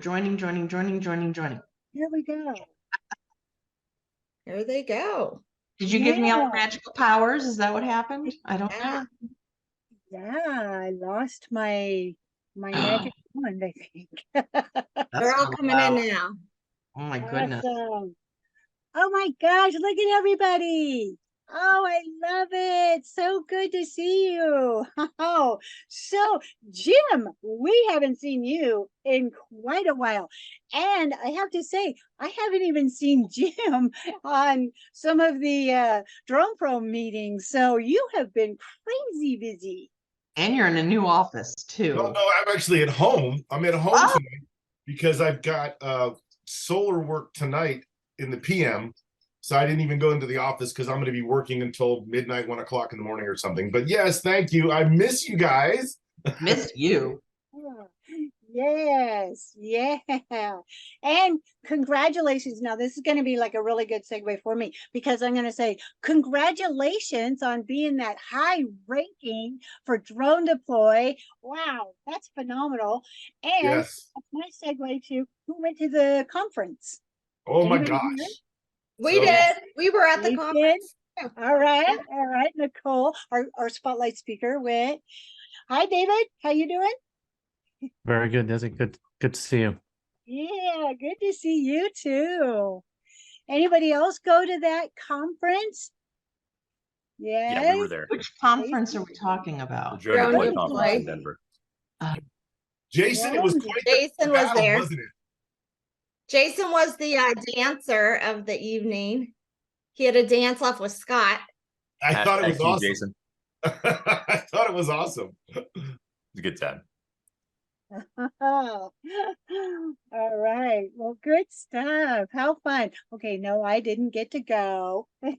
joining. Here we go. Here they go. Did you give me all the magical powers? Is that what happened? I don't know. Yeah, I lost my magic wand, I think. They're all coming in now. Oh my goodness. Awesome. Oh my gosh, look at everybody. Oh, I love it. So good to see you. Oh, so Jim, we haven't seen you in quite a while. And I have to say, I haven't even seen Jim on some of the Drone Pro meetings. So you have been crazy busy. And you're in a new office too. No, I'm actually at home. I'm at home tonight because I've got solar work tonight in the PM. So I didn't even go into the office because I'm going to be working until midnight, 1 o'clock in the morning or something. But yes, thank you. I miss you guys. Miss you. Yes, yeah. And congratulations. Now, this is going to be like a really good segue for me because I'm going to say congratulations on being that high ranking for drone deploy. Wow, that's phenomenal. And Yes. that's my segue to who went to the conference. Oh my Anybody gosh. here? We did. We were at the We conference. did? All right. Nicole, our spotlight speaker went. Hi, David. How you doing? Very good. That's good to see you. Yeah, good to see you too. Anybody else go to that conference? Yes. Yeah, we were there. Which conference are we talking about? The Drone Deploy Deploy. conference in Denver. Jason, it was quite the Jason was battle, there. wasn't it? Jason was the dancer of the evening. He had a dance off with Scott. I thought it was Team awesome. Jason. I thought it was awesome. It's a good time. All right. Well, good stuff. How fun. Okay, no, I didn't get to go. Tell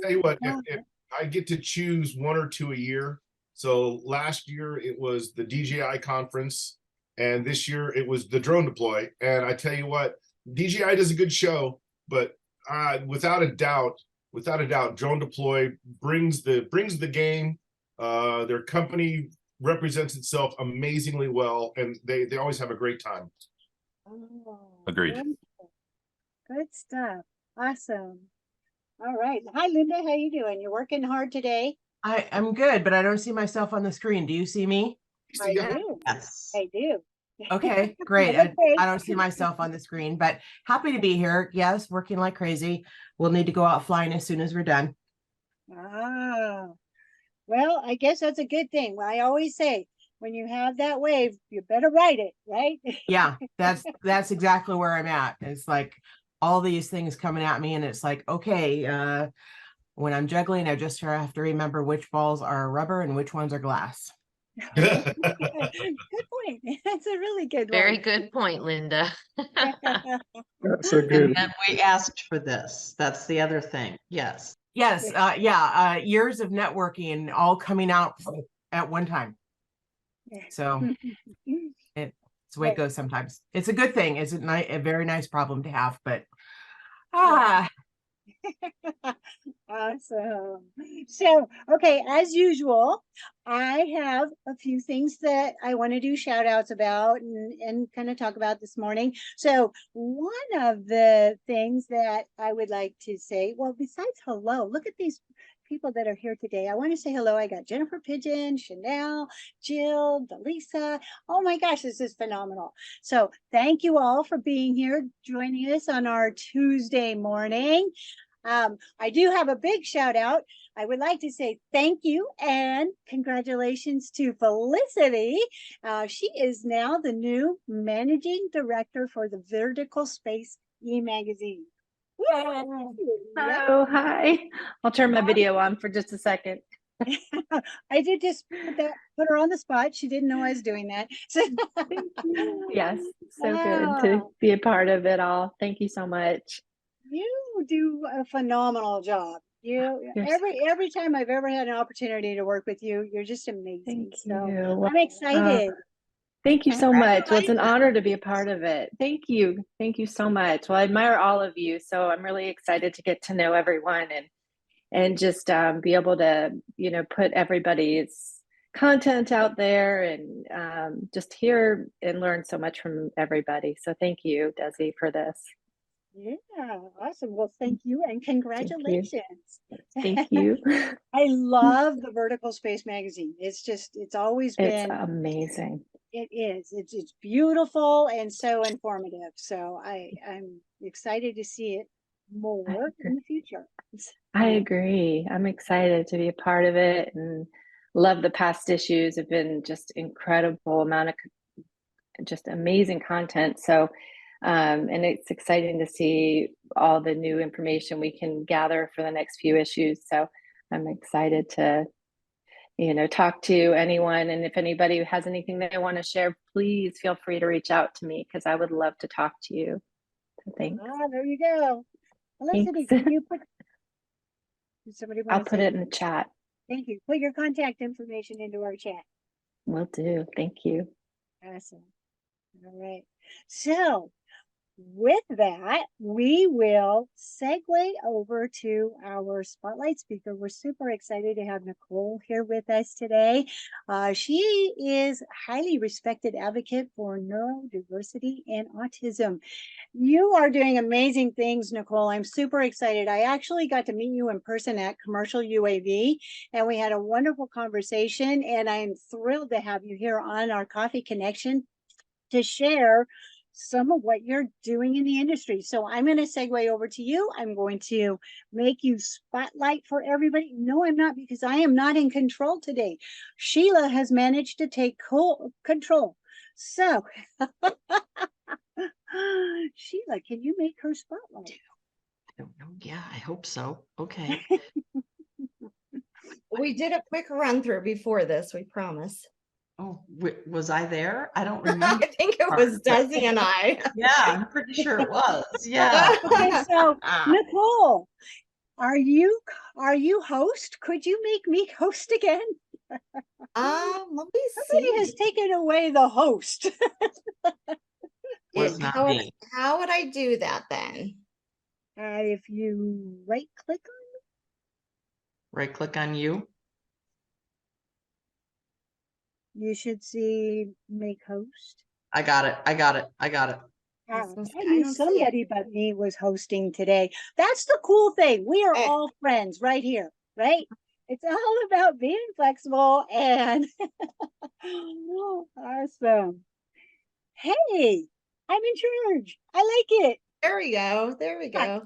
you what, if I get to choose one or two a year. So last year it was the DJI conference, and this year it was the Drone Deploy. And I tell you what, DJI does a good show, but without a doubt, Drone Deploy brings the game. Their company represents itself amazingly well, and they always have a great time. Oh, Agreed. wonderful. Good stuff. Awesome. All right. Hi, Linda. How you doing? You're working hard today? I'm good, but I don't see myself on the screen. Do you see me? I Yeah. do. Yes. I do. Okay, great. Okay. I don't see myself on the screen, but happy to be here. Yes, working like crazy. We'll need to go out flying as soon as we're done. Ah, well, I guess that's a good thing. I always say, when you have that wave, you better ride it, right? Yeah, that's exactly where I'm at. It's like all these things coming at me, and it's like, okay, when I'm juggling, I just have to remember which balls are rubber and which ones are glass. Good point. That's a really good one. Very good point, Linda. That's so And then we asked for this. That's the other thing. Yes. Yes, years of networking all coming out at one time. So it's the way it goes sometimes. It's a good thing. It's a very nice problem to have, but Awesome. So, okay, as usual, I have a few things that I want to do shout outs about and kind of talk about this morning. So, one of the things that I would like to say, well, besides hello, look at these people that are here today. I want to say hello. I got Jennifer Pigeon, Chanel, Jill, Delisa. Oh my gosh, this is phenomenal. So thank you all for being here, joining us on our Tuesday morning. I do have a big shout out. I would like to say thank you and congratulations to Felicity. She is now the new managing director for the Vertical Space e-magazine. Hello, hi. I'll turn my video on for just a second. I did just put her on the spot. She didn't know I was doing that. So Yes, so good to be a part of it all. Thank you so much. You do a phenomenal job. Every time I've ever had an opportunity to work with you, you're just amazing. Thank So you. I'm excited. Thank you so much. Well, it's an honor to be a part of it. Thank you. Thank you so much. Well, I admire all of you. So I'm really excited to get to know everyone and just be able to, put everybody's content out there and just hear and learn so much from everybody. So thank you, Desi, for this. Yeah, awesome. Well, thank you and congratulations. Thank you. I love the Vertical Space magazine. It's always It's been amazing. It is. It's beautiful and so informative. So I'm excited to see it more in the future. I agree. I'm excited to be a part of it and love the past issues. Have been just incredible amount of just amazing content. So, and it's exciting to see all the new information we can gather for the next few issues. So I'm excited to, talk to anyone. And if anybody has anything they want to share, please feel free to reach out to me because I would love to talk to you. So thanks. There you go. Felicity, Thanks. can you put somebody I'll put it in the chat. Thank you. Put your contact information into our chat. Will do. Thank you. Awesome. All right. So with that, we will segue over to our spotlight speaker. We're super excited to have Nicole here with us today. She is a highly respected advocate for neurodiversity and autism. You are doing amazing things, Nicole. I'm super excited. I actually got to meet you in person at Commercial UAV, and we had a wonderful conversation, and I'm thrilled to have you here on our Coffee Connection to share some of what you're doing in the industry. So I'm going to segue over to you. I'm going to make you spotlight for everybody. No, I'm not, because I am not in control today. Sheila has managed to take control. So Sheila, can you make her spotlight? I don't know. Yeah, I hope so. Okay. We did a quick run through before this, we promise. Oh, was I there? I don't remember. I think it was Desi and I. Yeah, I'm pretty sure it was. Yeah. Okay, so Nicole, are you host? Could you make me host again? Let me Somebody see. has taken away the host. Was not How me. would I do that then? If you right click Right click on you. you should see make host. I got it. I got it. I got it. I I knew don't see it. somebody but me was hosting today. That's the cool thing. We are Eh. all friends right here, right? It's all about being flexible and awesome. Hey, I'm in charge. I like it. There we go. There we go.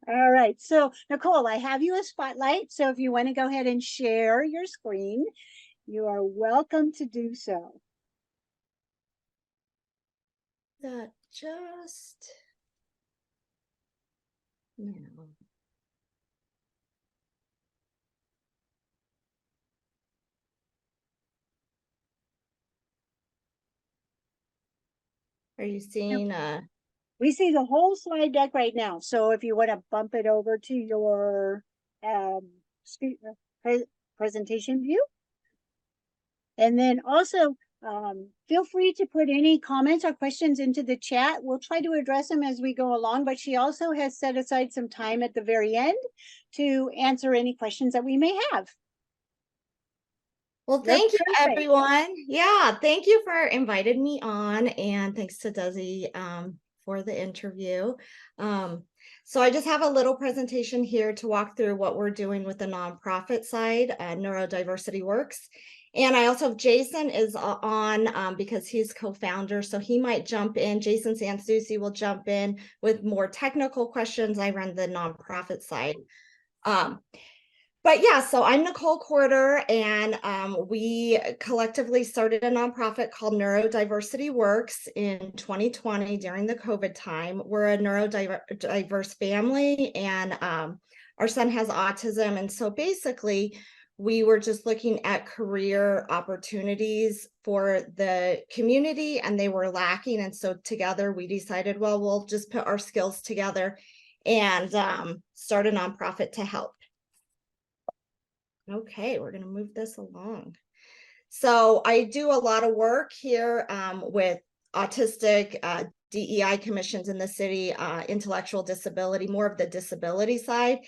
All right. So, Nicole, I have you a spotlight. So if you want to go ahead and share your screen, you are welcome to do so. That just no. Are you seeing We see the whole slide deck right now. So if you want to bump it over to your presentation view. And then also feel free to put any comments or questions into the chat. We'll try to address them as we go along, but she also has set aside some time at the very end to answer any questions that we may have. Well, thank you, everyone. Yeah, thank you for inviting me on, and thanks to Desi for the interview. So I just have a little presentation here to walk through what we're doing with the nonprofit side, Neurodiversity Works. And I also have Jason is on because he's co-founder, so he might jump in. Jason Sansucci will jump in with more technical questions. I run the nonprofit side. But yeah, so I'm Nicole Corder, and we collectively started a nonprofit called Neurodiversity Works in 2020 during the COVID time. We're a neurodiverse family, and our son has autism. And so basically, we were just looking at career opportunities for the community, and they were lacking. And so together we decided, well, we'll just put our skills together and start a nonprofit to help. Okay, we're going to move this along. So I do a lot of work here with autistic DEI commissions in the city, intellectual disability, more of the disability side.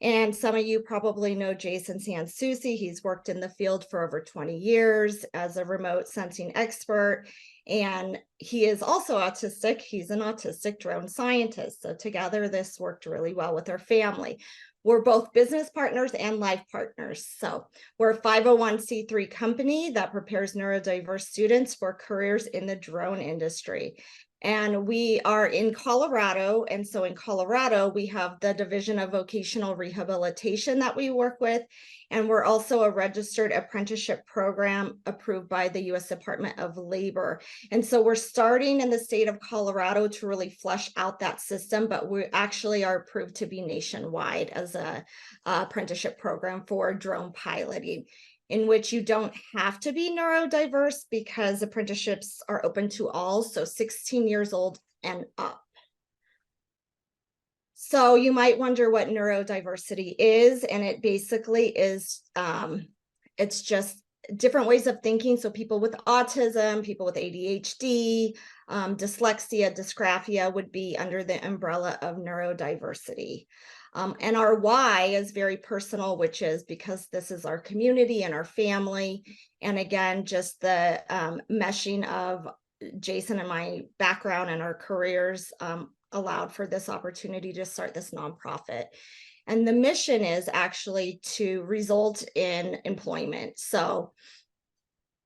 And some of you probably know Jason Sansusi. He's worked in the field for over 20 years as a remote sensing expert. And he is also autistic. He's an autistic drone scientist. So together, this worked really well with our family. We're both business partners and life partners. So we're a 501c3 company that prepares neurodiverse students for careers in the drone industry. And we are in Colorado. And so in Colorado, we have the Division of Vocational Rehabilitation that we work with. And we're also a registered apprenticeship program approved by the U.S. Department of Labor. And so we're starting in the state of Colorado to really flesh out that system, but we actually are approved to be nationwide as a apprenticeship program for drone piloting, in which you don't have to be neurodiverse because apprenticeships are open to all, so 16 years old and up. So you might wonder what neurodiversity is, and it basically is, it's just different ways of thinking. So people with autism, people with ADHD, dyslexia, dysgraphia would be under the umbrella of neurodiversity. And our why is very personal, which is because this is our community and our family. And again, just the meshing of Jason and my background and our careers allowed for this opportunity to start this nonprofit. And the mission is actually to result in employment. So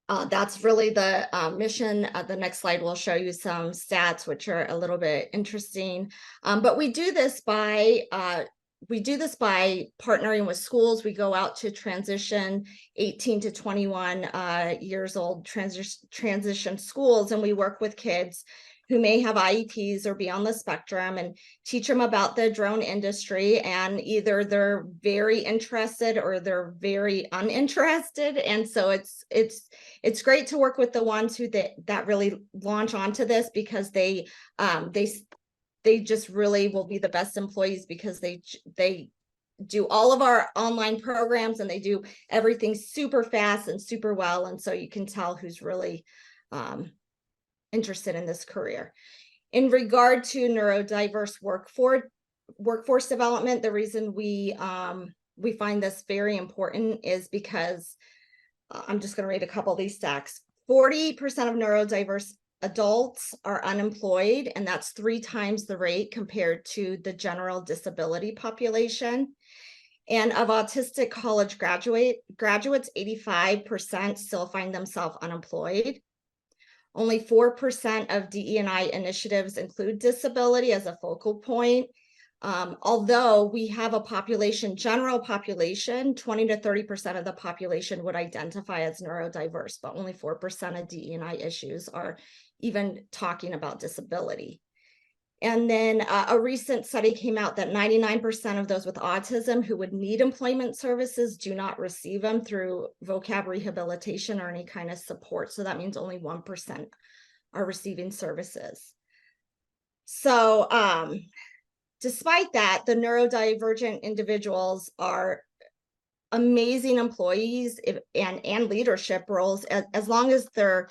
that's really the mission. The next slide will show you some stats, which are a little bit interesting. But we do this by partnering with schools. We go out to transition 18 to 21 years old transition schools, and we work with kids who may have IEPs or be on the spectrum and teach them about the drone industry. And either they're very interested or they're very uninterested. And so it's great to work with the ones who that really launch onto this, because they just really will be the best employees, because they do all of our online programs and they do everything super fast and super well. And so you can tell who's really interested in this career. In regard to neurodiverse workforce development, the reason we find this very important is because I'm just going to read a couple of these stats. 40% of neurodiverse adults are unemployed, and that's 3 times the rate compared to the general disability population. And of autistic college graduates, 85% still find themselves unemployed. Only 4% of DE&I initiatives include disability as a focal point. Although we have a general population, 20 to 30% of the population would identify as neurodiverse, but only 4% of DE&I issues are even talking about disability. And then a recent study came out that 99% of those with autism who would need employment services do not receive them through vocab rehabilitation or any kind of support. So that means only 1% are receiving services. So despite that, the neurodivergent individuals are amazing employees and leadership roles, as long as their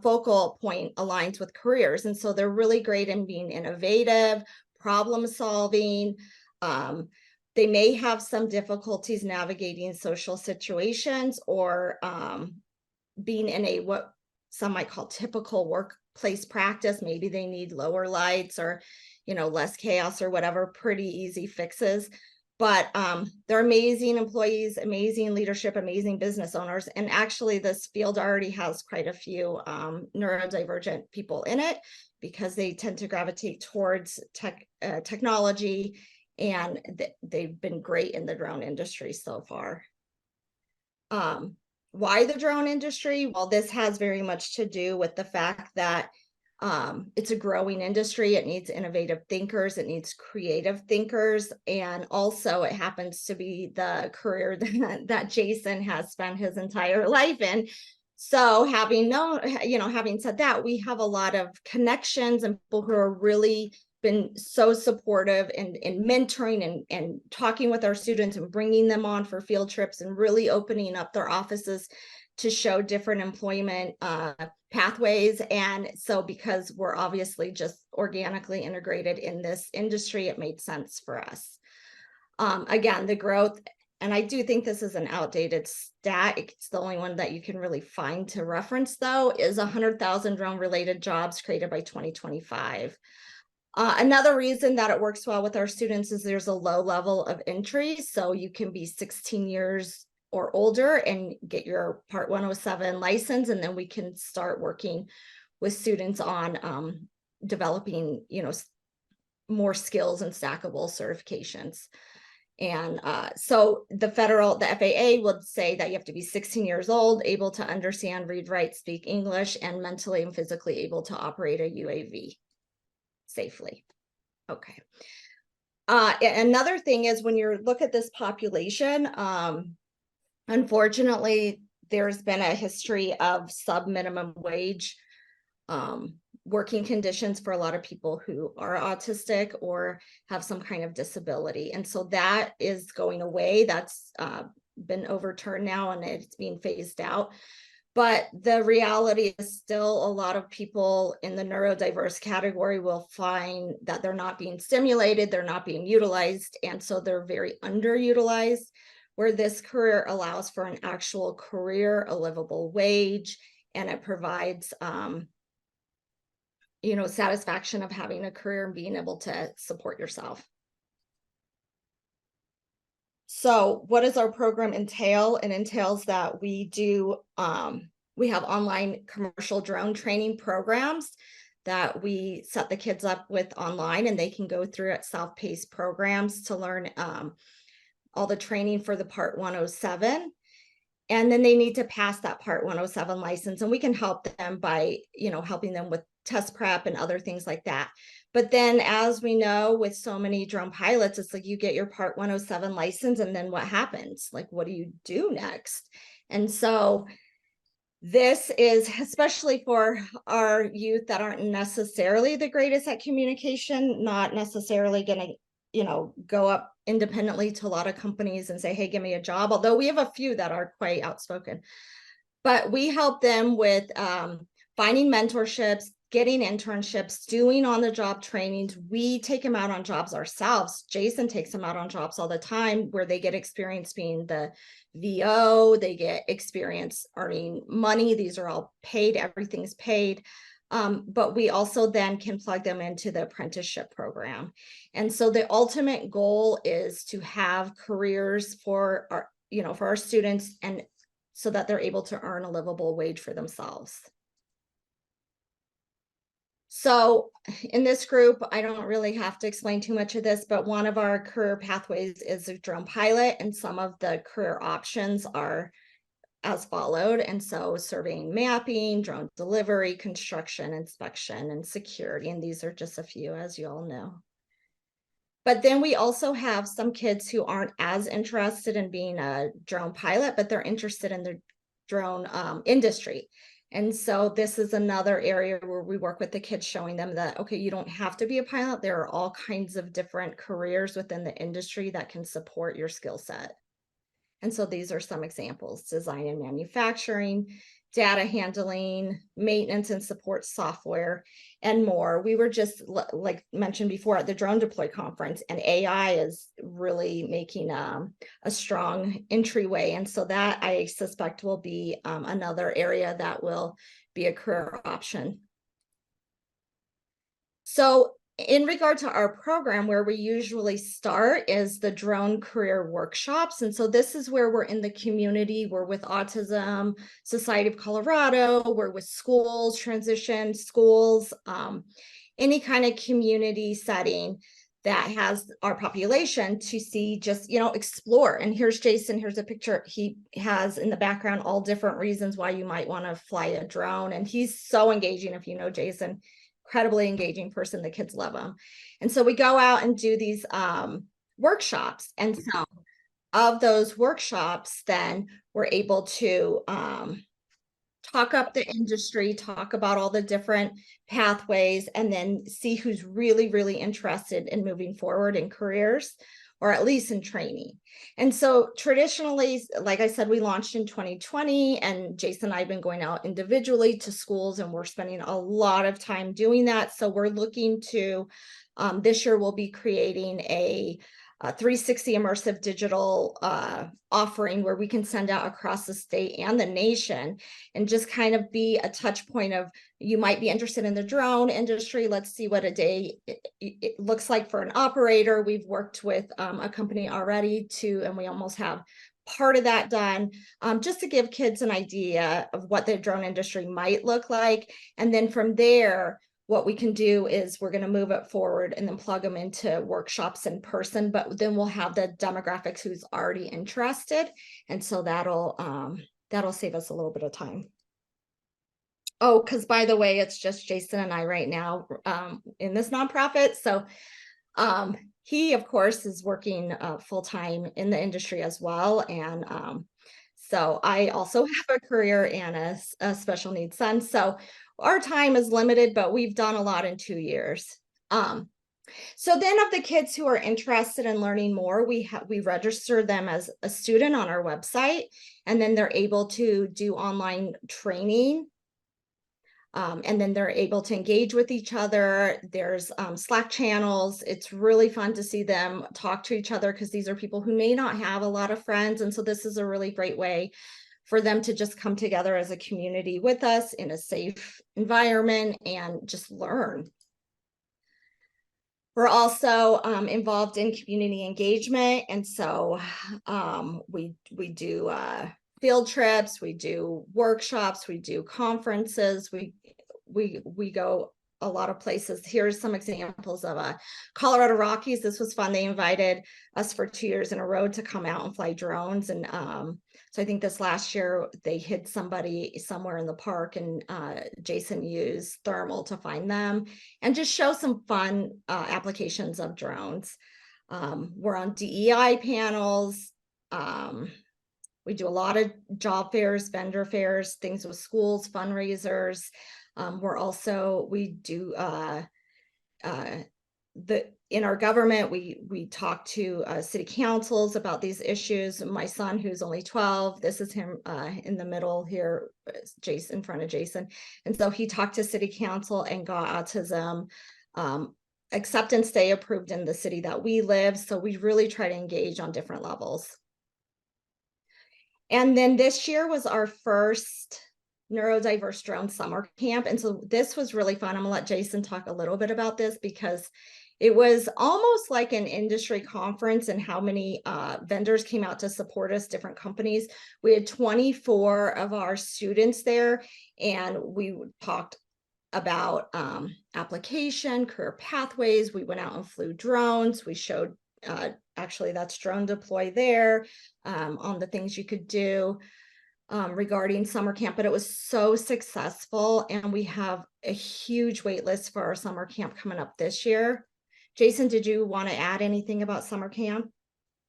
focal point aligns with careers. And so they're really great in being innovative, problem solving. They may have some difficulties navigating social situations or being in what some might call typical workplace practice. Maybe they need lower lights or less chaos or whatever, pretty easy fixes. But they're amazing employees, amazing leadership, amazing business owners. And actually, this field already has quite a few neurodivergent people in it, because they tend to gravitate towards technology, and they've been great in the drone industry so far. Why the drone industry? Well, this has very much to do with the fact that it's a growing industry. It needs innovative thinkers. It needs creative thinkers. And also it happens to be the career that Jason has spent his entire life in. So having said that, we have a lot of connections and people who are really been so supportive in mentoring and talking with our students and bringing them on for field trips and really opening up their offices to show different employment pathways. And so because we're obviously just organically integrated in this industry, it made sense for us. Again, the growth, and I do think this is an outdated stat. It's the only one that you can really find to reference, though, is 100,000 drone related jobs created by 2025. Another reason that it works well with our students is there's a low level of entry. So you can be 16 years or older and get your Part 107 license, and then we can start working with students on developing, more skills and stackable certifications. And so the FAA would say that you have to be 16 years old, able to understand, read, write, speak English, and mentally and physically able to operate a UAV safely. Okay. Another thing is when you look at this population, unfortunately, there's been a history of sub-minimum wage working conditions for a lot of people who are autistic or have some kind of disability. And so that is going away. That's been overturned now and it's being phased out. But the reality is still a lot of people in the neurodiverse category will find that they're not being stimulated, they're not being utilized, and so they're very underutilized, where this career allows for an actual career, a livable wage, and it provides satisfaction of having a career and being able to support yourself. So what does our program entail? It entails that we do, we have online commercial drone training programs that we set the kids up with online, and they can go through at self-paced programs to learn all the training for the Part 107. And then they need to pass that Part 107 license, and we can help them by, helping them with test prep and other things like that. But then, as we know, with so many drone pilots, it's like you get your Part 107 license, and then what happens? Like, what do you do next? And so this is especially for our youth that aren't necessarily the greatest at communication, not necessarily going to, go up independently to a lot of companies and say, hey, give me a job. Although we have a few that are quite outspoken, but we help them with finding mentorships, getting internships, doing on-the-job trainings. We take them out on jobs ourselves. Jason takes them out on jobs all the time where they get experience being the VO, they get experience earning money. These are all paid, everything's paid. But we also then can plug them into the apprenticeship program. And so the ultimate goal is to have careers for our students, and so that they're able to earn a livable wage for themselves. So in this group, I don't really have to explain too much of this, but one of our career pathways is a drone pilot, and some of the career options are as followed. And so surveying, mapping, drone delivery, construction, inspection, and security. And these are just a few, as you all know. But then we also have some kids who aren't as interested in being a drone pilot, but they're interested in the drone industry. And so this is another area where we work with the kids, showing them that, okay, you don't have to be a pilot. There are all kinds of different careers within the industry that can support your skill set. And so these are some examples: design and manufacturing, data handling, maintenance and support software, and more. We were just, like mentioned before, at the Drone Deploy conference, and AI is really making a strong entryway. And so that, I suspect, will be another area that will be a career option. So in regard to our program, where we usually start is the drone career workshops. And so this is where we're in the community. We're with Autism Society of Colorado, we're with schools, transition schools, any kind of community setting that has our population to see, just, explore. And here's Jason, here's a picture. He has in the background all different reasons why you might want to fly a drone. And he's so engaging. If you know Jason, incredibly engaging person, the kids love him. And so we go out and do these workshops. And so of those workshops, then we're able to talk up the industry, talk about all the different pathways, and then see who's really, really interested in moving forward in careers, or at least in training. And so traditionally, like I said, we launched in 2020, and Jason and I have been going out individually to schools, and we're spending a lot of time doing that. So we're looking to, this year we'll be creating a 360 immersive digital offering where we can send out across the state and the nation, and just kind of be a touch point of, you might be interested in the drone industry. Let's see what a day it looks like for an operator. We've worked with a company already and we almost have part of that done, just to give kids an idea of what the drone industry might look like. And then from there, what we can do is we're going to move it forward and then plug them into workshops in person, but then we'll have the demographics who's already interested. And so that'll save us a little bit of time. Oh, because by the way, it's just Jason and I right now in this nonprofit. So he, of course, is working full-time in the industry as well. And so I also have a career and a special needs son. So our time is limited, but we've done a lot in 2 years. So then of the kids who are interested in learning more, we register them as a student on our website, and then they're able to do online training. And then they're able to engage with each other. There's Slack channels. It's really fun to see them talk to each other, because these are people who may not have a lot of friends. And so this is a really great way for them to just come together as a community with us in a safe environment and just learn. We're also involved in community engagement. And so we do field trips, we do workshops, we do conferences, we go a lot of places. Here's some examples of Colorado Rockies. This was fun. They invited us for 2 years in a row to come out and fly drones. And so I think this last year they hid somebody somewhere in the park, and Jason used thermal to find them and just show some fun applications of drones. We're on DEI panels. We do a lot of job fairs, vendor fairs, things with schools, fundraisers. We do in our government, we talk to city councils about these issues. My son, who's only 12, this is him in the middle here, Jason, in front of Jason. And so he talked to city council and got autism acceptance day approved in the city that we live. So we really try to engage on different levels. And then this year was our first neurodiverse drone summer camp. And so this was really fun. I'm gonna let Jason talk a little bit about this, because it was almost like an industry conference, and how many vendors came out to support us, different companies. We had 24 of our students there, and we talked about application, career pathways. We went out and flew drones. We showed, actually that's drone deploy there, on the things you could do regarding summer camp. But it was so successful, and we have a huge wait list for our summer camp coming up this year. Jason, did you want to add anything about summer camp?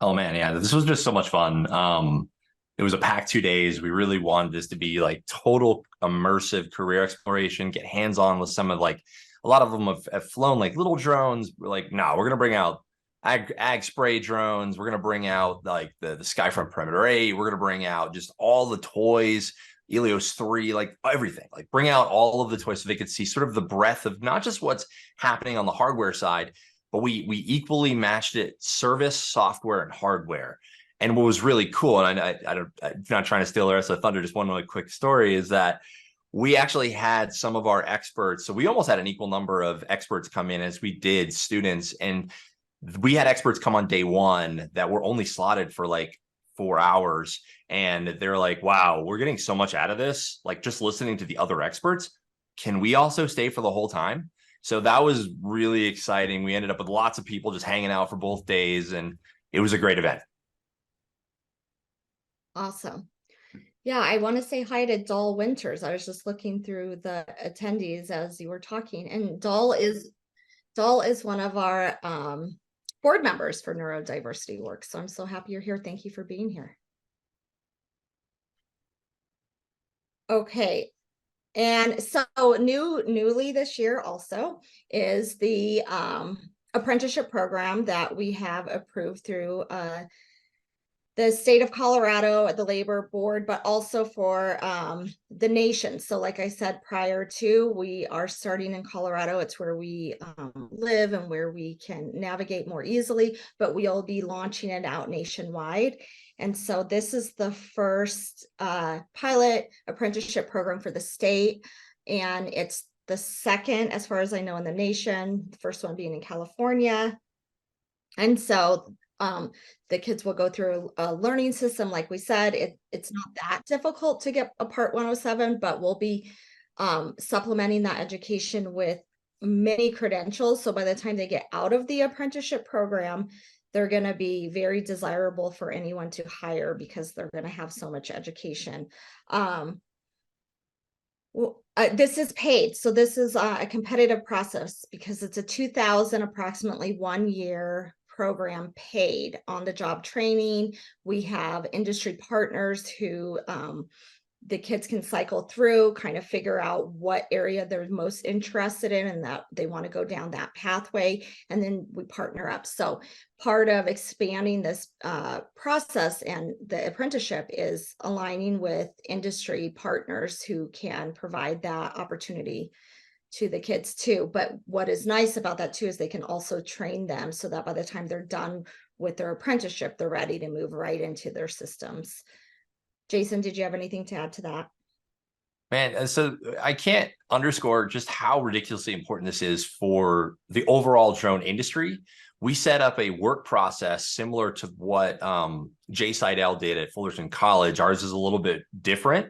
Oh man, yeah, this was just so much fun. It was a packed 2 days. We really wanted this to be like total immersive career exploration, get hands-on with some of, like, a lot of them have flown like little drones. We're like, no, we're gonna bring out ag spray drones. We're gonna bring out like the Skyfront Perimeter 8. We're gonna bring out just all the toys, Helios 3, like everything. Like, bring out all of the toys so they could see sort of the breadth of not just what's happening on the hardware side, but we equally matched it service, software, and hardware. And what was really cool, and I'm not trying to steal the rest of the thunder, just one really quick story, is that we actually had some of our experts. So we almost had an equal number of experts come in as we did students. And we had experts come on day one that were only slotted for like 4 hours. And they're like, wow, we're getting so much out of this. Like, just listening to the other experts. Can we also stay for the whole time? So that was really exciting. We ended up with lots of people just hanging out for both days, and it was a great event. Awesome. Yeah, I want to say hi to Dahl Winters. I was just looking through the attendees as you were talking, and Dahl is one of our board members for Neurodiversity Works. So I'm so happy you're here. Thank you for being here. Okay. And so newly this year also is the apprenticeship program that we have approved through the state of Colorado, the labor board, but also for the nation. So like I said, prior to, we are starting in Colorado. It's where we live and where we can navigate more easily, but we'll be launching it out nationwide. And so this is the first pilot apprenticeship program for the state. And it's the second, as far as I know, in the nation, the first one being in California. And so the kids will go through a learning system. Like we said, it's not that difficult to get a Part 107, but we'll be supplementing that education with many credentials. So by the time they get out of the apprenticeship program, they're going to be very desirable for anyone to hire because they're going to have so much education. This is paid. So this is a competitive process because it's a 2,000 approximately 1 year program paid on the job training. We have industry partners who the kids can cycle through, kind of figure out what area they're most interested in and that they want to go down that pathway. And then we partner up. So part of expanding this process and the apprenticeship is aligning with industry partners who can provide that opportunity to the kids too. But what is nice about that too is they can also train them so that by the time they're done with their apprenticeship, they're ready to move right into their systems. Jason, did you have anything to add to that? Man, so I can't underscore just how ridiculously important this is for the overall drone industry. We set up a work process similar to what Jay Seidel did at Fullerton College. Ours is a little bit different.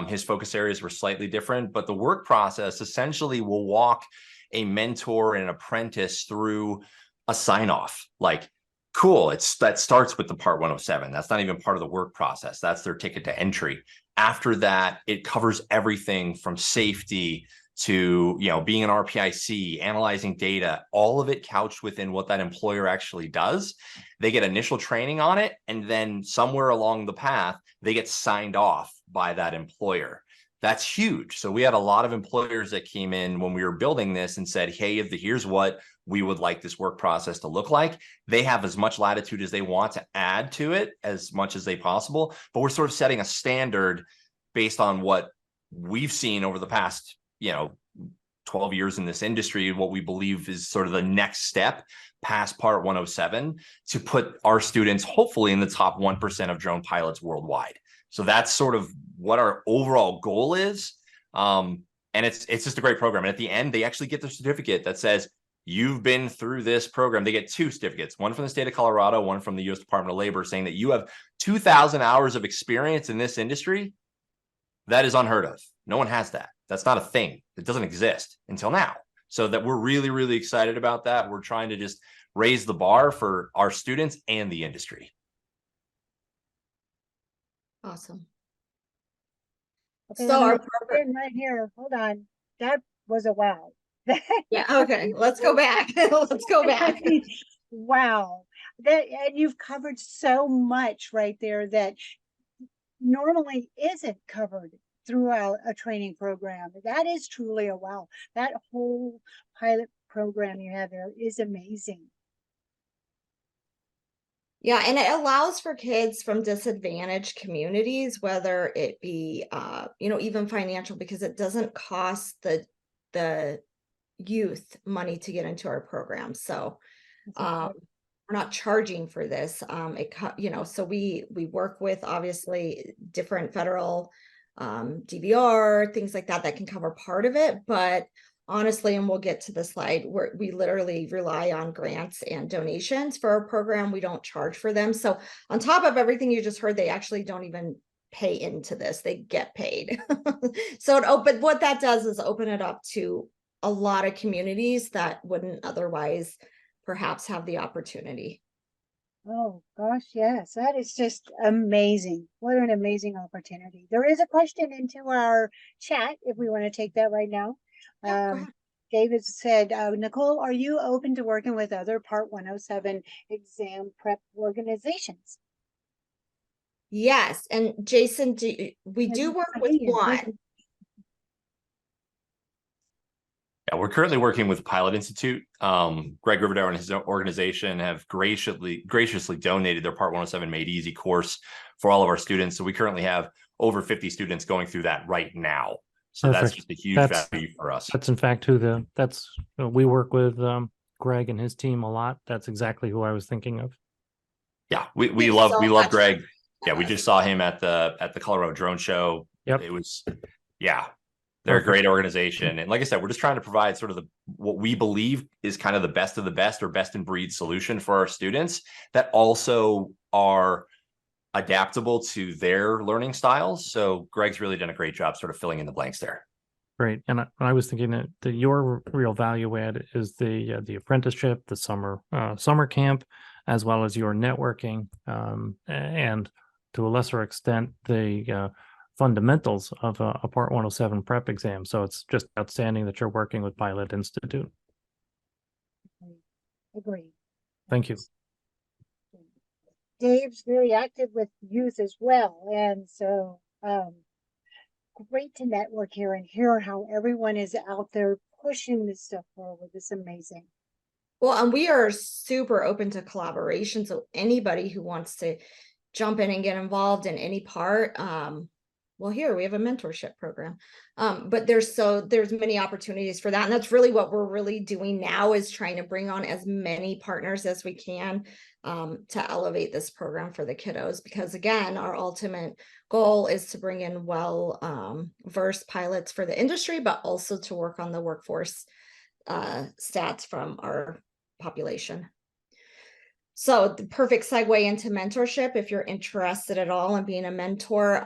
His focus areas were slightly different, but the work process essentially will walk a mentor and an apprentice through a sign-off. Like, cool, that starts with the Part 107. That's not even part of the work process. That's their ticket to entry. After that, it covers everything from safety to, being an RPIC, analyzing data, all of it couched within what that employer actually does. They get initial training on it, and then somewhere along the path, they get signed off by that employer. That's huge. So we had a lot of employers that came in when we were building this and said, hey, here's what we would like this work process to look like. They have as much latitude as they want to add to it as much as they possible, but we're sort of setting a standard based on what we've seen over the past 12 years in this industry, what we believe is sort of the next step past Part 107 to put our students hopefully in the top 1% of drone pilots worldwide. So that's sort of what our overall goal is. And it's just a great program. And at the end, they actually get the certificate that says, you've been through this program. They get 2 certificates, one from the state of Colorado, one from the U.S. Department of Labor, saying that you have 2,000 hours of experience in this industry. That is unheard of. No one has that. That's not a thing. It doesn't exist until now. So that we're really, really excited about that. We're trying to just raise the bar for our students and the industry. Awesome. Okay, So I'm our gonna jump in right here. Hold on. That was a wow. yeah, okay, let's go back. Let's go back. Wow. And you've covered so much right there that normally isn't covered throughout a training program. That is truly a wow. That whole pilot program you have there is amazing. Yeah, and it allows for kids from disadvantaged communities, whether it be, even financial, because it doesn't cost the youth money to get into our program. So we're not charging for this. So we work with obviously different federal DVR, things like that can cover part of it, but honestly, and we'll get to the slide, we literally rely on grants and donations for our program. We don't charge for them. So on top of everything you just heard, they actually don't even pay into this. They get paid. But what that does is open it up to a lot of communities that wouldn't otherwise perhaps have the opportunity. Oh gosh, yes, that is just amazing. What an amazing opportunity. There is a question into our chat if we want to take that right now. David said, Nicole, are you open to working with other Part 107 exam prep organizations? Yes, and Jason, we do work with one. Yeah, we're currently working with Pilot Institute. Greg Riverdale and his organization have graciously donated their Part 107 Made Easy course for all of our students. So we currently have over 50 students going through that right now. So that's Perfect. just a huge That's- value for us. That's in fact who we work with Greg and his team a lot. That's exactly who I was thinking of. Yeah, we Thanks love so we love much. Greg. Yeah, we just saw him at the Colorado Drone Show. Yep. It was, yeah, they're a Perfect. great organization. And like I said, we're just trying to provide sort of what we believe is kind of the best of the best or best in breed solution for our students that also are adaptable to their learning styles. So Greg's really done a great job sort of filling in the blanks there. Great. And I was thinking that your real value add is the apprenticeship, the summer camp, as well as your networking, and to a lesser extent, the fundamentals of a Part 107 prep exam. So it's just outstanding that you're working with Pilot Institute. Agree. Thank you. Dave's very active with youth as well, and so great to network here and hear how everyone is out there pushing this stuff forward. It's amazing. Well, and we are super open to collaboration. So anybody who wants to jump in and get involved in any part, well, here we have a mentorship program. But there's many opportunities for that. And that's really what we're really doing now, is trying to bring on as many partners as we can to elevate this program for the kiddos. Because again, our ultimate goal is to bring in versed pilots for the industry, but also to work on the workforce stats from our population. So the perfect segue into mentorship, if you're interested at all in being a mentor,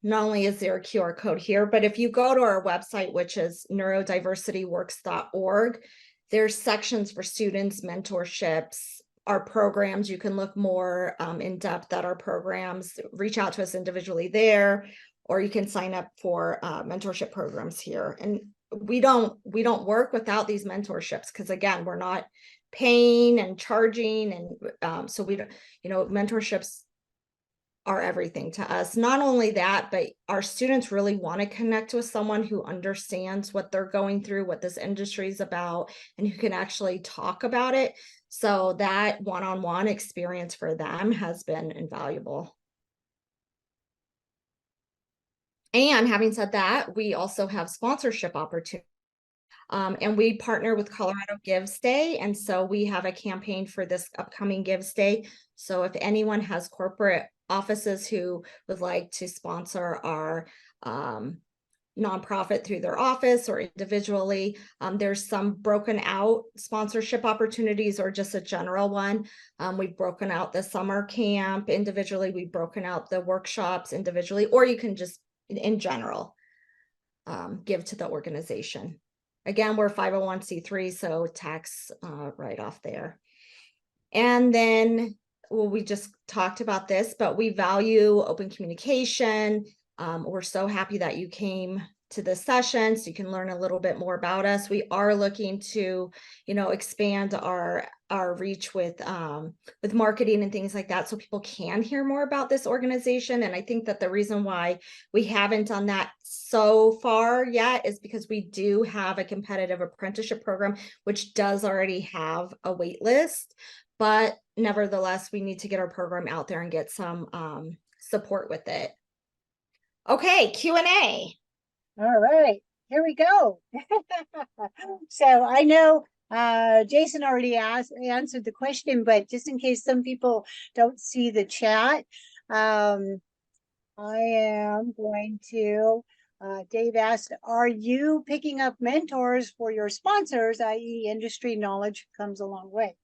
not only is there a QR code here, but if you go to our website, which is neurodiversityworks.org, there's sections for students, mentorships, our programs. You can look more in depth at our programs, reach out to us individually there, or you can sign up for mentorship programs here. And we don't work without these mentorships, because again, we're not paying and charging, and so we don't, mentorships are everything to us. Not only that, but our students really want to connect with someone who understands what they're going through, what this industry is about, and who can actually talk about it. So that one-on-one experience for them has been invaluable. And having said that, we also have sponsorship opportunities. And we partner with Colorado Gives Day. And so we have a campaign for this upcoming Gives Day. So if anyone has corporate offices who would like to sponsor our nonprofit through their office or individually, there's some broken out sponsorship opportunities, or just a general one. We've broken out the summer camp individually. We've broken out the workshops individually, or you can just in general give to the organization. Again, we're 501c3, so tax write-off there. And then, well, we just talked about this, but we value open communication. We're so happy that you came to this session so you can learn a little bit more about us. We are looking to, expand our reach with marketing and things like that, so people can hear more about this organization. And I think that the reason why we haven't done that so far yet is because we do have a competitive apprenticeship program, which does already have a wait list. But nevertheless, we need to get our program out there and get some support with it. Okay, Q&A. All right, here we go. So I know Jason already answered the question, but just in case some people don't see the chat, I am going to, Dave asked, are you picking up mentors for your sponsors, i.e. industry knowledge comes a long way?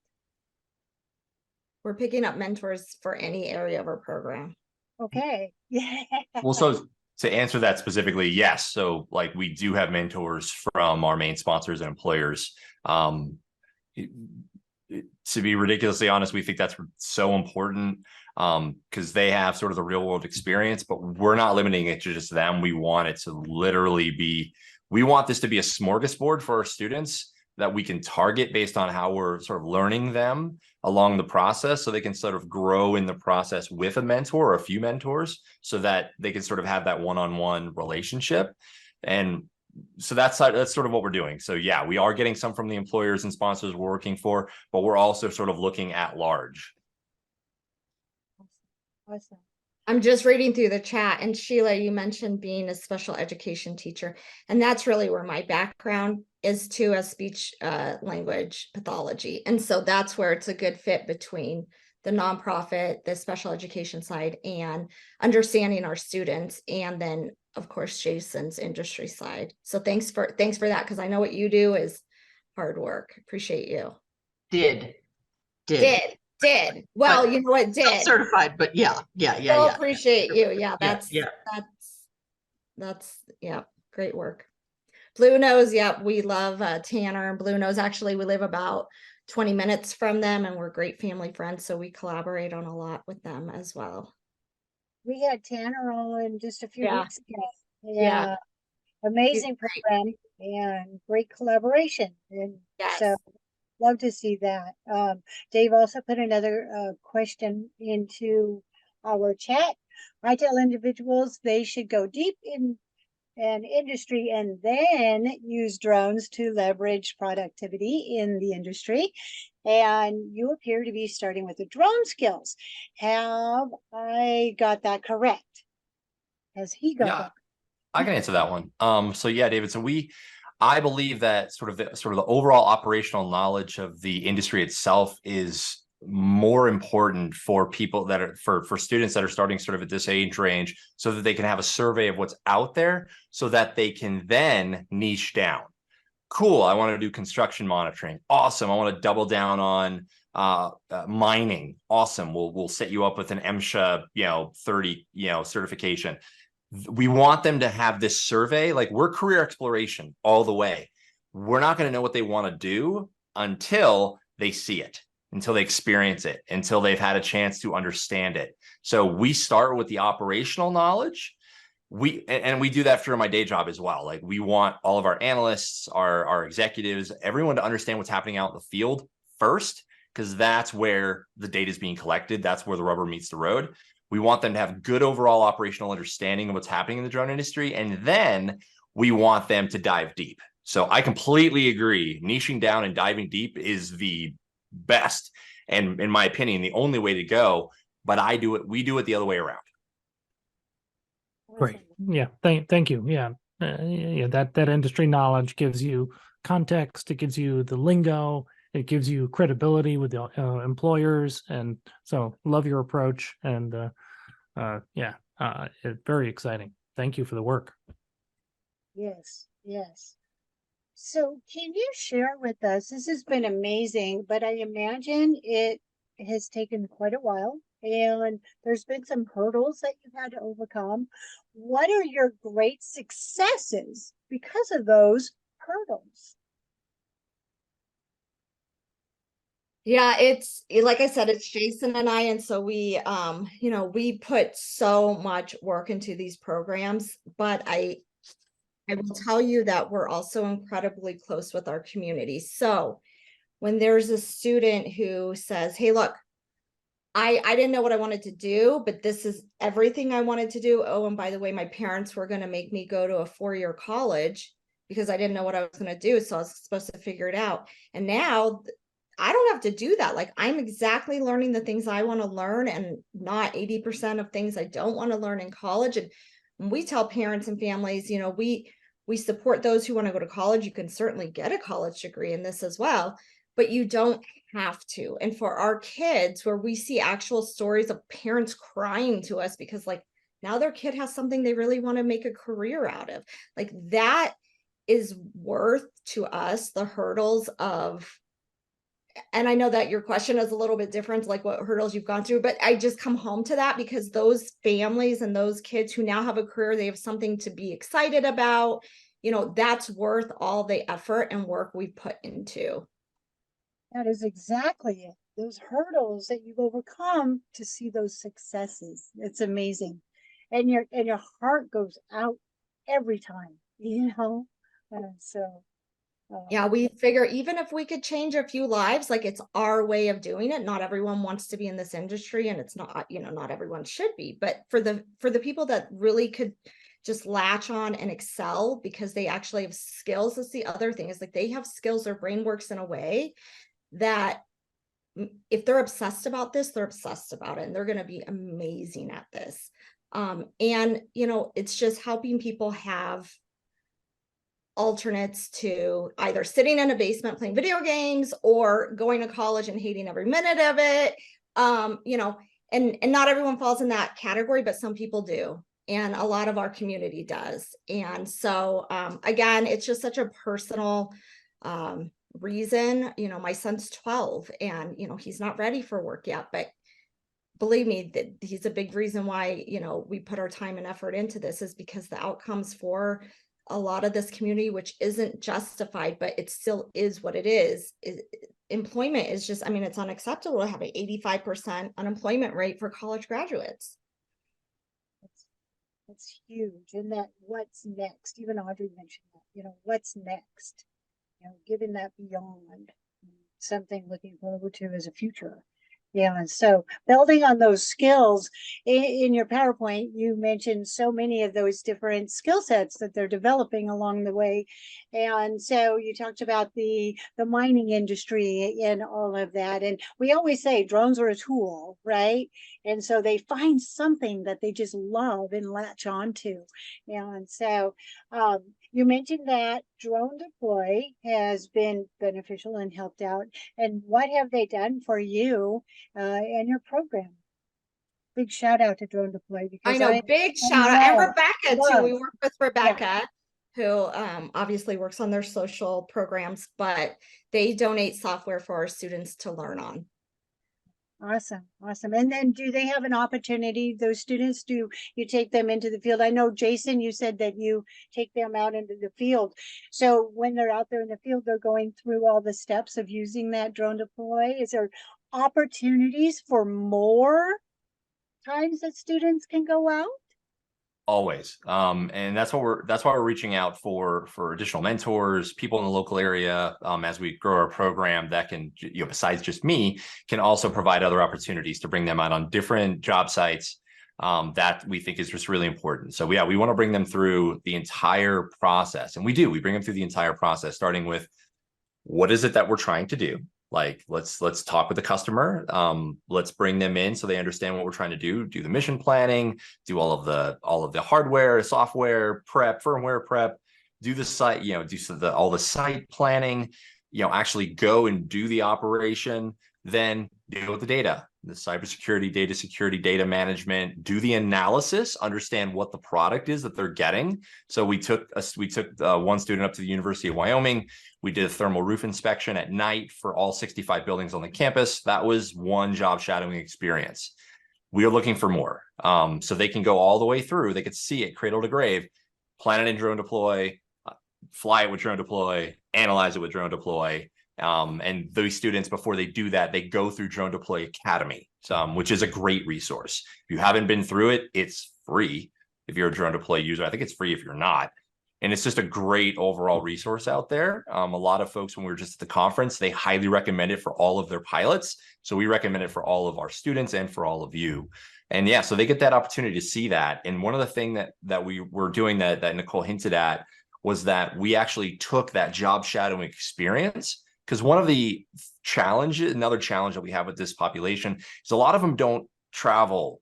We're picking up mentors for any area of our program. Okay. Yeah. Well, so to answer that specifically, yes. So like we do have mentors from our main sponsors and employers. To be ridiculously honest, we think that's so important because they have sort of the real world experience, but we're not limiting it to just them. We want it to literally be, we want this to be a smorgasbord for our students that we can target based on how we're sort of learning them along the process, so they can sort of grow in the process with a mentor or a few mentors, so that they can sort of have that one-on-one relationship. And so that's sort of what we're doing. So yeah, we are getting some from the employers and sponsors we're working for, but we're also sort of looking at large. Awesome. I'm just reading through the chat, and Sheila, you mentioned being a special education teacher, and that's really where my background is too, as speech language pathology. And so that's where it's a good fit between the nonprofit, the special education side, and understanding our students, and then of course Jason's industry side. So thanks for that, because I know what you do is hard work. Appreciate you. Did. Well, But you know what, Still did. certified, but yeah. Still appreciate you. Yeah, Yeah. that's yeah, great work. Blue Nose, yeah, we love Tanner and Blue Nose. Actually, we live about 20 minutes from them, and we're great family friends, so we collaborate on a lot with them as well. We had Tanner on just a few Yeah. weeks ago. Yeah. Amazing great. program and great collaboration. And Yes. so love to see that. Dave also put another question into our chat. I tell individuals they should go deep in an industry and then use drones to leverage productivity in the industry. And you appear to be starting with the drone skills. Have I got that correct? Has he got that? I can answer that one. So yeah, David, so I believe that sort of the overall operational knowledge of the industry itself is more important for people that are for students that are starting sort of at this age range, so that they can have a survey of what's out there, so that they can then niche down. Cool, I want to do construction monitoring. Awesome, I want to double down on mining. Awesome, we'll set you up with an MSHA 30 certification. We want them to have this survey. Like, we're career exploration all the way. We're not going to know what they want to do until they see it, until they experience it, until they've had a chance to understand it. So we start with the operational knowledge. We do that for my day job as well. Like, we want all of our analysts, our executives, everyone to understand what's happening out in the field first, because that's where the data is being collected. That's where the rubber meets the road. We want them to have good overall operational understanding of what's happening in the drone industry. And then we want them to dive deep. So I completely agree. Niching down and diving deep is the best, and in my opinion, the only way to go. But we do it the other way around. Great. Yeah. Thank you. Yeah. Yeah. That industry knowledge gives you context. It gives you the lingo. It gives you credibility with the employers. And so love your approach. And it's very exciting. Thank you for the work. Yes. So can you share with us, this has been amazing, but I imagine it has taken quite a while and there's been some hurdles that you've had to overcome. What are your great successes because of those hurdles? Yeah, it's like I said, it's Jason and I, and so we we put so much work into these programs, but I will tell you that we're also incredibly close with our community. So when there's a student who says, hey, look, I didn't know what I wanted to do, but this is everything I wanted to do. Oh, and by the way, my parents were going to make me go to a 4-year college because I didn't know what I was going to do. So I was supposed to figure it out. And now I don't have to do that. Like, I'm exactly learning the things I want to learn, and not 80% of things I don't want to learn in college. And we tell parents and families, we support those who want to go to college. You can certainly get a college degree in this as well, but you don't have to. And for our kids, where we see actual stories of parents crying to us because like now their kid has something they really want to make a career out of, like that is worth to us the hurdles of, and I know that your question is a little bit different, like what hurdles you've gone through, but I just come home to that because those families and those kids who now have a career, they have something to be excited about, that's worth all the effort and work we put into. That is exactly it. Those hurdles that you've overcome to see those successes. It's amazing. And your heart goes out every time, Yeah, we figure even if we could change a few lives, like it's our way of doing it. Not everyone wants to be in this industry, and it's not, not everyone should be, but for the people that really could just latch on and excel because they actually have skills. That's the other thing, is like they have skills, their brain works in a way that if they're obsessed about this, they're obsessed about it, and they're going to be amazing at this. And, you know, it's just helping people have alternates to either sitting in a basement playing video games or going to college and hating every minute of it. You know, and not everyone falls in that category, but some people do. And a lot of our community does. And so, again, it's just such a personal, reason. You know, my son's 12 and, you know, he's not ready for work yet, but believe me, that he's a big reason why, you know, we put our time and effort into this, is because the outcomes for a lot of this community, which isn't justified, but it still is what it is employment is just, I mean, it's unacceptable to have an 85% unemployment rate for college graduates. That's huge. And that what's next, even Audrey mentioned that, you know, what's next, you know, given that beyond, something looking forward to as a future. Yeah, and so building on those skills in your PowerPoint, you mentioned so many of those different skill sets that they're developing along the way. And so you talked about the mining industry and all of that. And we always say drones are a tool, right? And so they find something that they just love and latch onto. And so you mentioned that drone deploy has been beneficial and helped out. And what have they done for you and your program? Big shout out to drone deploy, because I know, big shout out. And Rebecca too. We work with Rebecca, who obviously works on their social programs, but they donate software for our students to learn on. Awesome. Awesome. And then do they have an opportunity, those students, do you take them into the field? I know, Jason, you said that you take them out into the field. So when they're out there in the field, they're going through all the steps of using that drone deploy. Is there opportunities for more times that students can go out? Always. And that's why we're reaching out for additional mentors, people in the local area, as we grow our program that can, you know, besides just me, can also provide other opportunities to bring them out on different job sites, that we think is just really important. So yeah, we want to bring them through the entire process, and we bring them through the entire process, starting with what is it that we're trying to do? Like, let's talk with the customer. Let's bring them in so they understand what we're trying to do the mission planning, do all of the hardware, software prep, firmware prep, do the site, you know, all the site planning, you know, actually go and do the operation, then deal with the data, the cybersecurity, data security, data management, do the analysis, understand what the product is that they're getting. So we took one student up to the University of Wyoming. We did a thermal roof inspection at night for all 65 buildings on the campus. That was one job shadowing experience. We are looking for more. So they can go all the way through. They could see it cradle to grave, plan it in drone deploy, fly it with drone deploy, analyze it with drone deploy. And those students, before they do that, they go through Drone Deploy Academy, which is a great resource. If you haven't been through it, it's free. If you're a Drone Deploy user, I think it's free if you're not. And it's just a great overall resource out there. A lot of folks, when we were just at the conference, they highly recommend it for all of their pilots. So we recommend it for all of our students and for all of you. And yeah, so they get that opportunity to see that. And one of the things that we were doing that Nicole hinted at was that we actually took that job shadowing experience. Because one of the challenges, another challenge that we have with this population is a lot of them don't travel,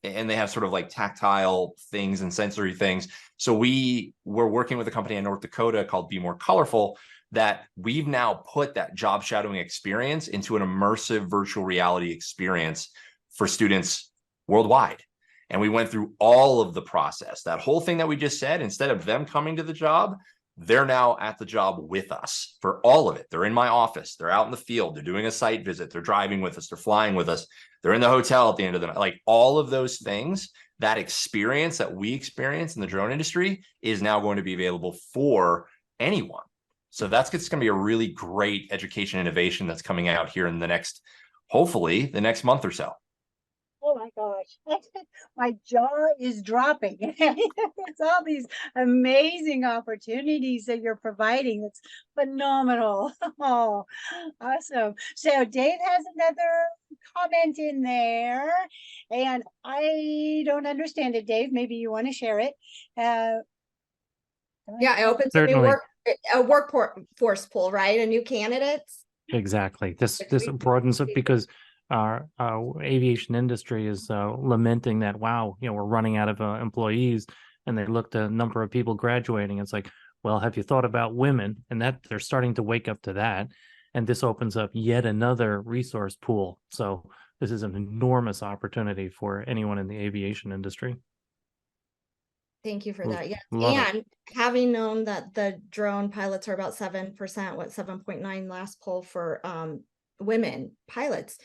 and they have sort of like tactile things and sensory things. So we're working with a company in North Dakota called Be More Colorful, that we've now put that job shadowing experience into an immersive virtual reality experience for students worldwide. And we went through all of the process, that whole thing that we just said. Instead of them coming to the job, they're now at the job with us for all of it. They're in my office. They're out in the field. They're doing a site visit. They're driving with us. They're flying with us. They're in the hotel at the end of the night. Like all of those things, that experience that we experience in the drone industry is now going to be available for anyone. So that's going to be a really great education innovation that's coming out here in hopefully the next month or so. Oh my gosh, my jaw is dropping. It's all these amazing opportunities that you're providing. It's phenomenal. Oh, awesome. So Dave has another comment in there, and I don't understand it, Dave. Maybe you want to share it. Yeah, it opens a new Certainly. workforce pool, right? A new candidates. Exactly. This Like we- broadens it because our aviation industry is lamenting that, wow, we're running out of employees, and they looked at a number of people graduating. It's like, well, have you thought about women? And that they're starting to wake up to that. And this opens up yet another resource pool. So this is an enormous opportunity for anyone in the aviation industry. Thank you for L- that. Yes. love it. And having known that the drone pilots are about 7%, 7.9 last poll for women pilots.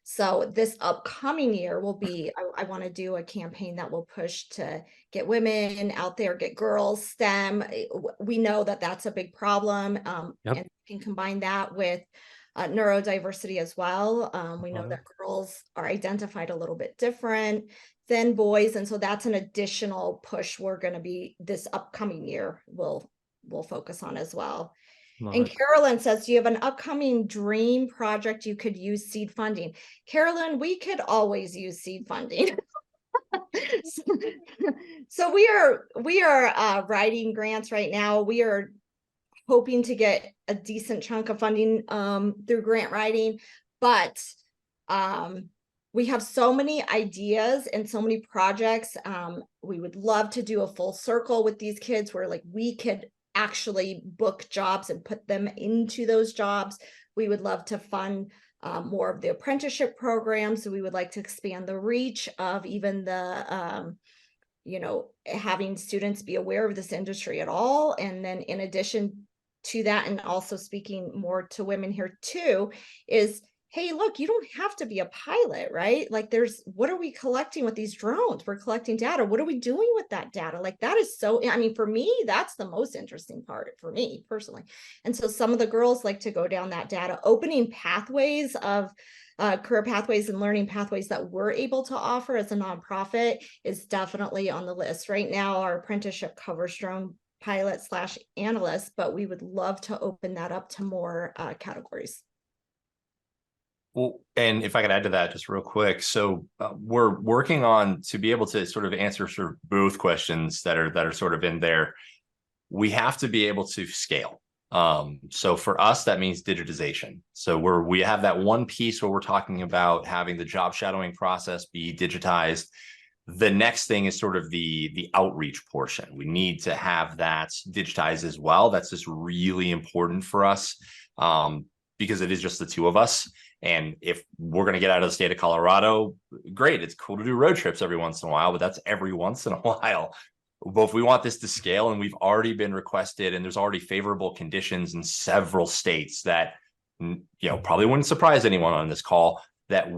So this upcoming year will be, I want to do a campaign that will push to get women out there, get girls STEM. We know that that's a big problem. Yep. And you can combine that with neurodiversity as well. We know Love that girls are identified a little bit different than boys, and so that's an additional push we're going to be this upcoming year we'll focus on as well. Love And it. Carolyn says, do you have an upcoming dream project you could use seed funding? Carolyn, we could always use seed funding. So we are writing grants right now. We are hoping to get a decent chunk of funding through grant writing, but we have so many ideas and so many projects. We would love to do a full circle with these kids where like we could actually book jobs and put them into those jobs. We would love to fund more of the apprenticeship program. So we would like to expand the reach of even the, having students be aware of this industry at all. And then in addition to that, and also speaking more to women here too, is, hey, look, you don't have to be a pilot, right? Like what are we collecting with these drones? We're collecting data. What are we doing with that data? Like that is so, I mean, for me, that's the most interesting part for me personally. And so some of the girls like to go down that data, opening pathways of career pathways and learning pathways that we're able to offer as a nonprofit is definitely on the list. Right now, our apprenticeship covers drone pilot / analyst, but we would love to open that up to more categories. Well, and if I could add to that just real quick. So we're working on to be able to sort of answer sort of both questions that are sort of in there. We have to be able to scale. So for us, that means digitization. So we have that one piece where we're talking about having the job shadowing process be digitized. The next thing is sort of the outreach portion. We need to have that digitized as well. That's just really important for us because it is just the two of us. And if we're going to get out of the state of Colorado, great. It's cool to do road trips every once in a while, but that's every once in a while. But if we want this to scale, and we've already been requested, and there's already favorable conditions in several states that, probably wouldn't surprise anyone on this call, that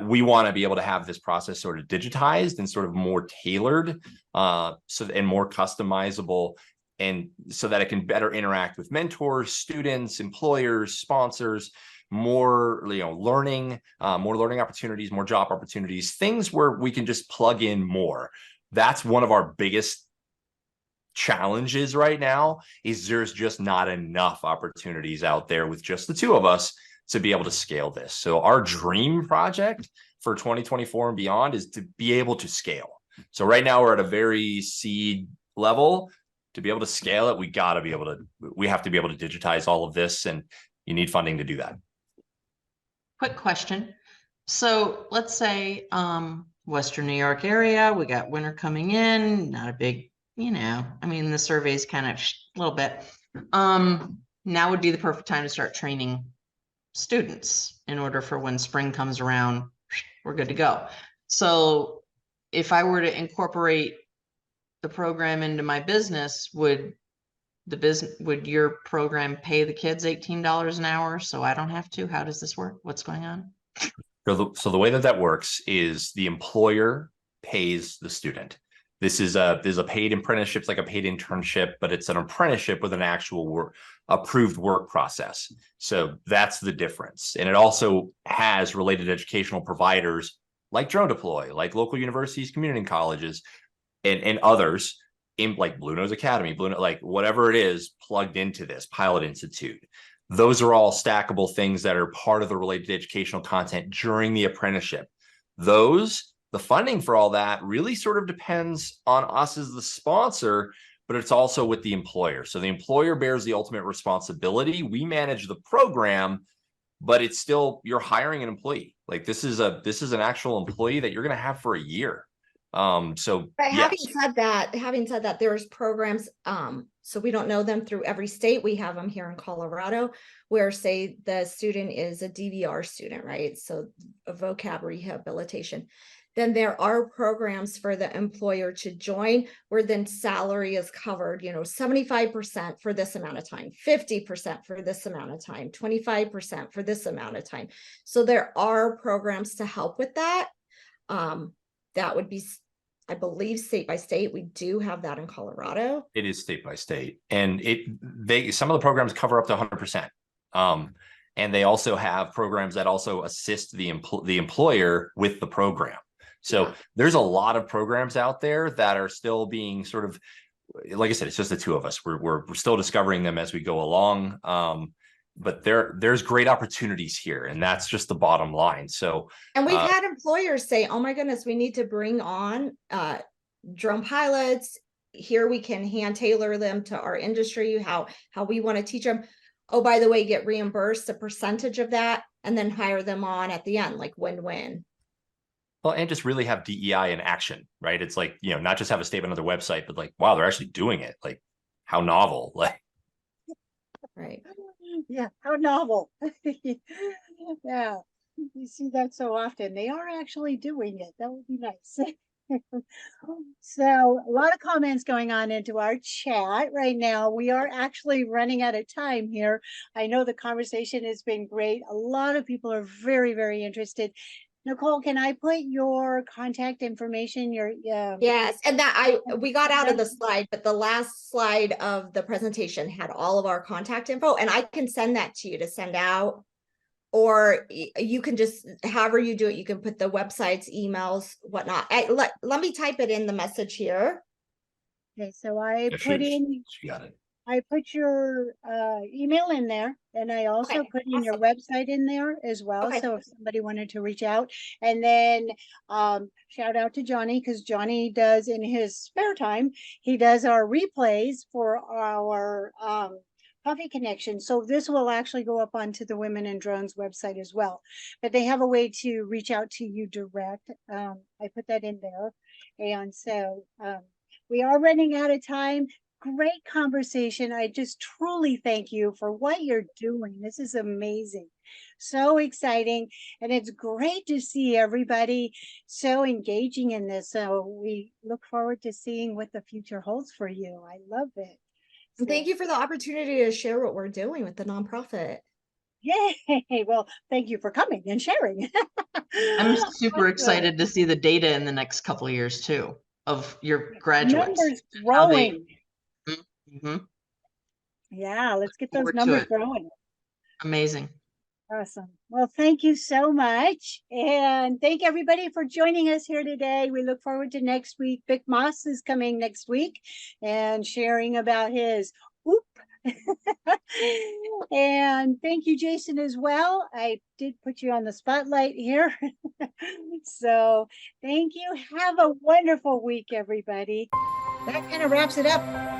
we want to be able to have this process sort of digitized and sort of more tailored, and more customizable, and so that it can better interact with mentors, students, employers, sponsors, more learning opportunities, more job opportunities, things where we can just plug in more. That's one of our biggest challenges right now, is there's just not enough opportunities out there with just the two of us to be able to scale this. So our dream project for 2024 and beyond is to be able to scale. So right now we're at a very seed level. To be able to scale it, we have to be able to digitize all of this, and you need funding to do that. Quick question. So let's say Western New York area, we got winter coming in, not a big, the survey's kind of a little bit. Now would be the perfect time to start training students in order for when spring comes around, we're good to go. So if I were to incorporate the program into my business, would your program pay the kids $18 an hour so I don't have to? How does this work? What's going on? So the way that works is the employer pays the student. There's a paid apprenticeship, like a paid internship, but it's an apprenticeship with an actual approved work process. So that's the difference. And it also has related educational providers like Drone Deploy, like local universities, community colleges, and others in like Blue Nose Academy, like whatever it is plugged into this Pilot Institute. Those are all stackable things that are part of the related educational content during the apprenticeship. The funding for all that really sort of depends on us as the sponsor, but it's also with the employer. So the employer bears the ultimate responsibility. We manage the program, but it's still, you're hiring an employee. Like this is an actual employee that you're going to have for a year. So But yes. having said that, there's programs, so we don't know them through every state. We have them here in Colorado, where say the student is a DVR student, right? So a vocab rehabilitation. Then there are programs for the employer to join where then salary is covered, 75% for this amount of time, 50% for this amount of time, 25% for this amount of time. So there are programs to help with that. That would be, I believe, state by state. We do have that in Colorado. It is state by state, and some of the programs cover up to 100%. And they also have programs that also assist the employer with the program. So there's a lot of programs out there that are still being sort of, like I said, it's just the two of us. We're still discovering them as we go along. But there's great opportunities here, and that's just the bottom line. So, and we've had employers say, "Oh my goodness, we need to bring on drone pilots. Here we can hand tailor them to our industry, how we want to teach them. Oh, by the way, get reimbursed a percentage of that, and then hire them on at the end, like win-win." Well, and just really have DEI in action, right? It's like, not just have a statement on their website, but like, wow, they're actually doing it. Like, how novel, like. Right. Yeah, how novel. Yeah, you see that so often. They are actually doing it. That would be nice. So a lot of comments going on into our chat right now. We are actually running out of time here. I know the conversation has been great. A lot of people are very, very interested. Nicole, can I put your contact information, yes, and that we got out of the slide, but the last slide of the presentation had all of our contact info, and I can send that to you to send out, or you can just, however you do it, you can put the websites, emails, whatnot. Let me type it in the message here. Okay, so I put in. She got it. I put your email in there, and I also put in your website in there as well. So if somebody wanted to reach out, and then shout out to Johnny, because Johnny does in his spare time, he does our replays for our Coffee Connection. So this will actually go up onto the Women in Drones website as well. But they have a way to reach out to you direct. I put that in there. And so we are running out of time. Great conversation. I just truly thank you for what you're doing. This is amazing. So exciting. And it's great to see everybody so engaging in this. So we look forward to seeing what the future holds for you. I love it. So, thank you for the opportunity to share what we're doing with the nonprofit. Yay. Well, thank you for coming and sharing. I'm super excited to see the data in the next couple of years too, of your graduates. Numbers growing. Mm-hmm. Yeah, let's get those numbers growing. Amazing. Awesome. Well, thank you so much. And thank everybody for joining us here today. We look forward to next week. Vic Moss is coming next week and sharing about his whoop. And thank you, Jason, as well. I did put you on the spotlight here. So thank you. Have a wonderful week, everybody. That kind of wraps it up.